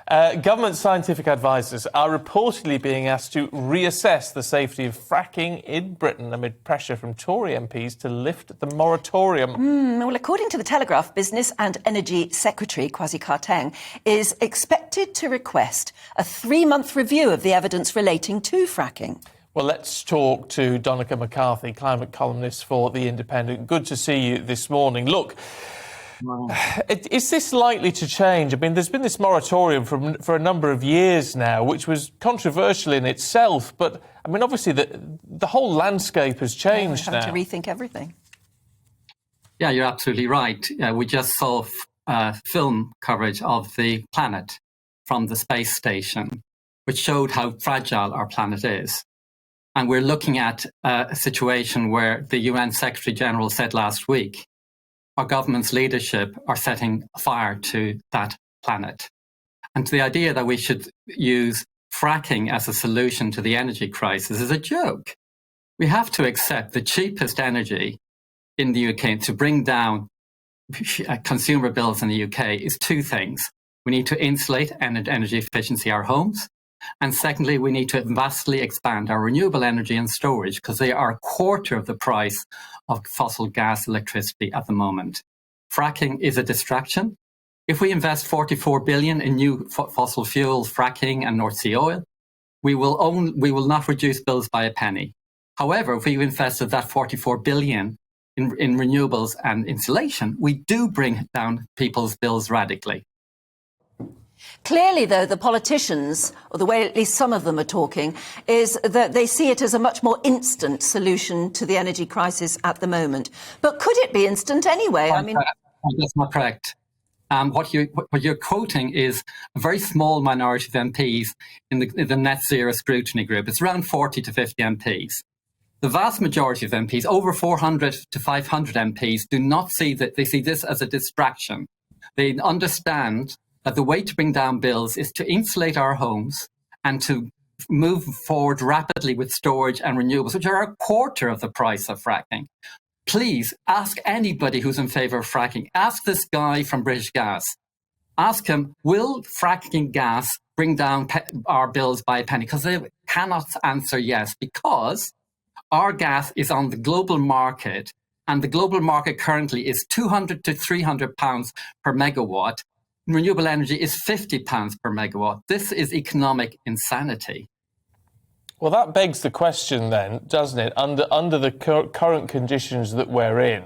Government scientific advisers are reportedly being asked to reassess the safety of fracking in Britain amid pressure from Tory MPs to lift the moratorium. Well, according to the Telegraph, Business and Energy Secretary Kwasi Kwarteng is expected to request a 3-month review of the evidence relating to fracking. Well, let's talk to Donnachadh McCarthy, climate columnist for The Independent. Good to see you this morning. Look, is this likely to change? I mean, there's been this moratorium for a number of years now, which was controversial in itself. But, I mean, obviously, the whole landscape has changed now. To rethink everything. Yeah, you're absolutely right. We just saw film coverage of the planet from the space station, which showed how fragile our planet is. And we're looking at a situation where the UN Secretary General said last week, our government's leadership are setting fire to that planet. And the idea that we should use fracking as a solution to the energy crisis is a joke. We have to accept the cheapest energy in the UK to bring down consumer bills in the UK is 2 things. We need to insulate energy efficiency our homes. And secondly, we need to vastly expand our renewable energy and storage because they are a quarter of the price of fossil gas electricity at the moment. Fracking is a distraction. If we invest 44 billion in new fossil fuels, fracking and North Sea oil, we will not reduce bills by a penny. However, if we invested that 44 billion in renewables and insulation, we do bring down people's bills radically. Clearly, though, the politicians, or the way at least some of them are talking, is that they see it as a much more instant solution to the energy crisis at the moment. But could it be instant anyway? That's not correct. What you're quoting is a very small minority of MPs in the net zero scrutiny group. It's around 40 to 50 MPs. The vast majority of MPs, over 400 to 500 MPs, do not see that. They see this as a distraction. They understand that the way to bring down bills is to insulate our homes and to move forward rapidly with storage and renewables, which are a quarter of the price of fracking. Please ask anybody who's in favour of fracking. Ask this guy from British Gas. Ask him, will fracking gas bring down our bills by a penny? Because they cannot answer yes, because our gas is on the global market, and the global market currently is £200 to £300 per megawatt. Renewable energy is £50 per megawatt. This is economic insanity. Well, that begs the question then, doesn't it? Under the current conditions that we're in,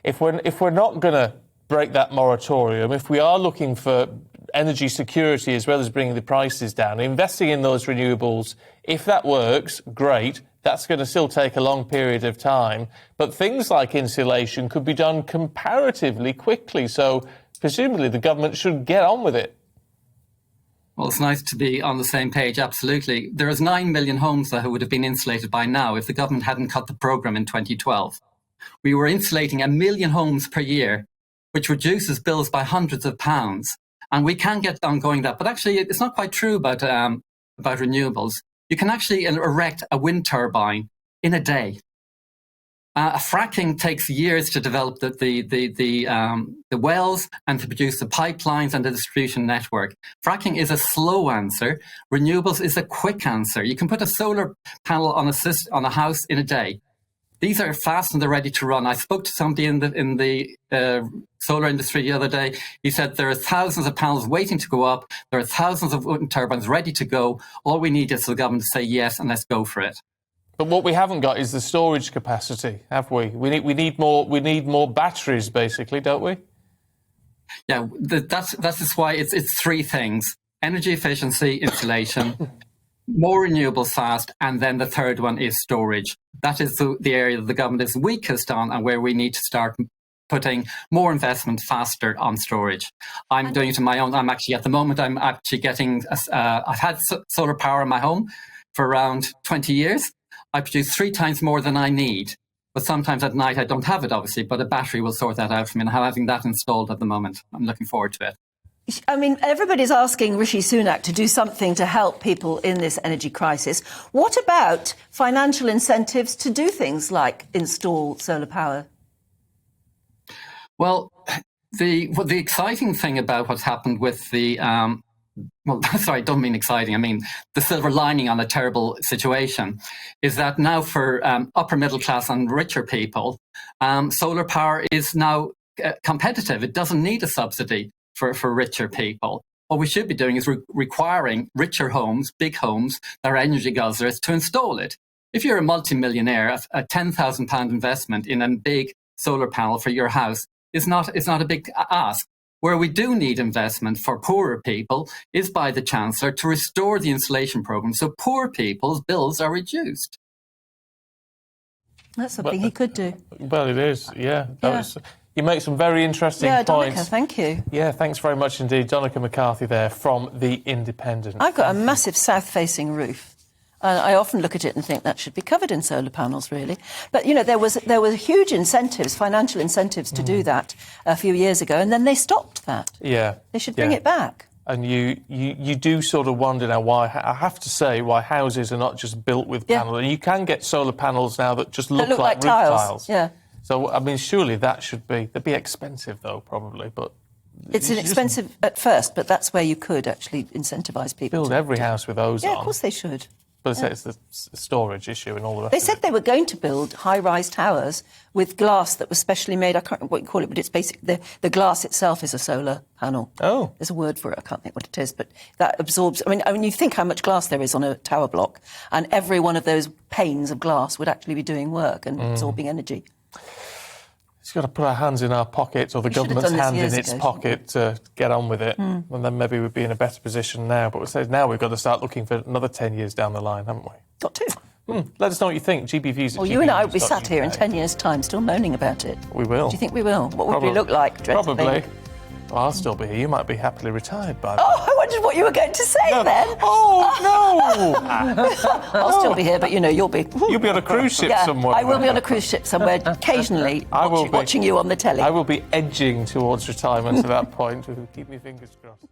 if we're not going to break that moratorium, if we are looking for energy security as well as bringing the prices down, investing in those renewables, if that works, great. That's going to still take a long period of time. But things like insulation could be done comparatively quickly. So presumably the government should get on with it. Well, it's nice to be on the same page, absolutely. There is 9 million homes that would have been insulated by now if the government hadn't cut the programme in 2012. We were insulating 1 million homes per year, which reduces bills by hundreds of pounds. And we can get on going that. But actually, it's not quite true about renewables. You can actually erect a wind turbine in a day. Fracking takes years to develop the wells and to produce the pipelines and the distribution network. Fracking is a slow answer. Renewables is a quick answer. You can put a solar panel on a house in a day. These are fast and they're ready to run. I spoke to somebody in the solar industry the other day. He said there are thousands of panels waiting to go up. There are thousands of wind turbines ready to go. All we need is the government to say yes and let's go for it. But what we haven't got is the storage capacity, have we? We need more batteries, basically, don't we? Yeah, that's why it's 3 things: energy efficiency, insulation, more renewables fast, and then the third one is storage. That is the area that the government is weakest on, and where we need to start putting more investment faster on storage. I'm doing it on my own. I'm actually getting. I've had solar power in my home for around 20 years. I produce 3 times more than I need. But sometimes at night I don't have it, obviously, but a battery will sort that out for me, and I'm having that installed at the moment. I'm looking forward to it. I mean, everybody's asking Rishi Sunak to do something to help people in this energy crisis. What about financial incentives to do things like install solar power? Well, the exciting thing about what's happened with the well, sorry, I don't mean exciting. I mean, the silver lining on a terrible situation is that now for upper middle class and richer people, solar power is now competitive. It doesn't need a subsidy for richer people. What we should be doing is requiring richer homes, big homes, that are energy guzzlers, to install it. If you're a multimillionaire, a £10,000 investment in a big solar panel for your house is not a big ask. Where we do need investment for poorer people is by the Chancellor to restore the insulation programme so poor people's bills are reduced. That's something he could do. Well, it is, yeah. You make some very interesting points. Donnachadh, thank you. Yeah, thanks very much indeed. Donnachadh McCarthy there from The Independent. I've got a massive south-facing roof. And I often look at it and think that should be covered in solar panels, really. But, you know, there were huge incentives, financial incentives to do that a few years ago, and then they stopped that. Yeah. They should bring it back. And you do sort of wonder now why, I have to say, why houses are not just built with panels. And you can get solar panels now that just look like roof tiles. Yeah. So, I mean, surely they'd be expensive, though, probably, but... It's inexpensive at first, but that's where you could actually incentivise people build every house with those on. Yeah, of course they should. But it's the storage issue and all the rest They of said they were going to build high-rise towers with glass that was specially made. I can't remember what you call it, but it's basically the glass itself is a solar panel. Oh. There's a word for it. I can't think what it is, but that absorbs... I mean, you think how much glass there is on a tower block, and every one of those panes of glass would actually be doing work and absorbing energy. It's got to put our hands in our pockets, or the government's hand in its pocket to get on with it. And then maybe we'd be in a better position now. But we say now we've got to start looking for another 10 years down the line, haven't we? Got to. Let us know what you think. GBViews. Well, you and I will be sat here in 10 years' time still moaning about it. We will. Do you think we will? What would we look like? Probably. Well, I'll still be here. You might be happily retired by then. Oh, I wondered what you were going to say then. Oh, no! I'll still be here, but, you know, you'll be... You'll be on a cruise ship somewhere. I will be on a cruise ship somewhere, occasionally watching you on the telly. I will be edging towards retirement at that point. Keep my fingers crossed.